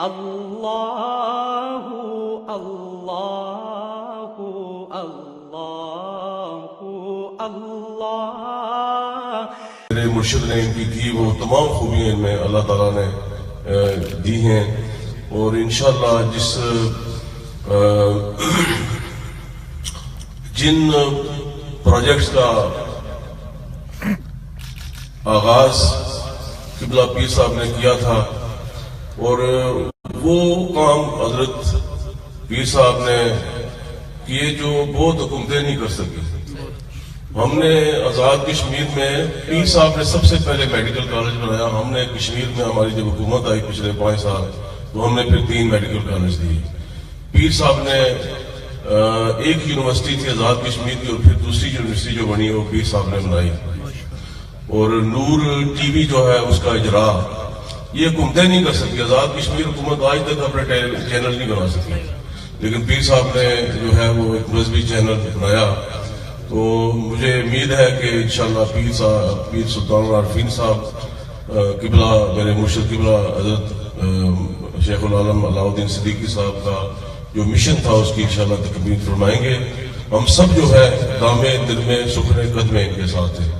اللہ اللہ اللہ اللہ. میرے مرشد نے ان کی دی وہ تمام خوبیاں ان میں اللہ تعالیٰ نے دی ہیں، اور انشاءاللہ جن پروجیکٹس کا آغاز قبلہ پیر صاحب نے کیا تھا، اور وہ کام حضرت پیر صاحب نے کیے جو بہت حکومتیں نہیں کر سکی. ہم نے آزاد کشمیر میں پیر صاحب نے سب سے پہلے میڈیکل کالج بنایا. ہم نے کشمیر میں ہماری جب حکومت آئی پچھلے 5 سال تو ہم نے پھر 3 میڈیکل کالج دیے. پیر صاحب نے ایک یونیورسٹی تھی آزاد کشمیر کی، اور پھر دوسری یونیورسٹی جو بنی وہ پیر صاحب نے بنائی. اور نور ٹی وی جو ہے اس کا اجرا یہ حکومتیں نہیں کر سکی. آزاد کشمیر حکومت آج تک اپنے چینل نہیں بنا سکی، لیکن پیر صاحب نے جو ہے وہ ایک مذہبی چینل بنایا. تو مجھے امید ہے کہ انشاءاللہ پیر سلطان العارفین صاحب قبلہ میرے مرشد قبلہ حضرت شیخ العالم علاء الدین صدیقی صاحب کا جو مشن تھا اس کی انشاءاللہ تکمیل فرمائیں گے. ہم سب جو ہے دامے دل میں سکھنے قدمے ان کے ساتھ ہیں.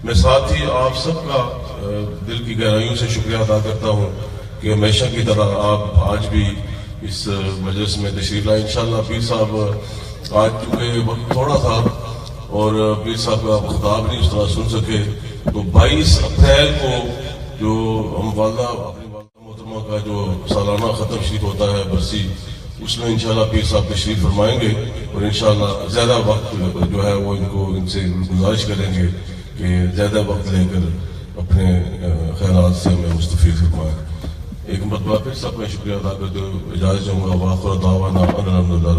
میں ساتھ ہی آپ سب کا دل کی گہرائیوں سے شکریہ ادا کرتا ہوں کہ ہمیشہ کی طرح آپ آج بھی اس مجلس میں تشریف لائے. انشاءاللہ پیر صاحب آج چونکہ وقت تھوڑا تھا اور پیر صاحب کا خطاب نہیں اس طرح سن سکے، تو 22 اپریل کو جو ہم اپنی والدہ محترمہ کا جو سالانہ ختم شریف ہوتا ہے برسی، اس میں انشاءاللہ پیر صاحب تشریف فرمائیں گے. اور انشاءاللہ زیادہ وقت جو ہے وہ ان سے گزارش کریں گے کہ زیادہ وقت لے کر اپنے خیالات سے ہمیں مستفید فرمائیں. ایک مرتبہ پھر سب کا شکریہ ادا کرتے ہوئے اجازت چاہوں گا. وآخر دعوانا ان الحمدللہ.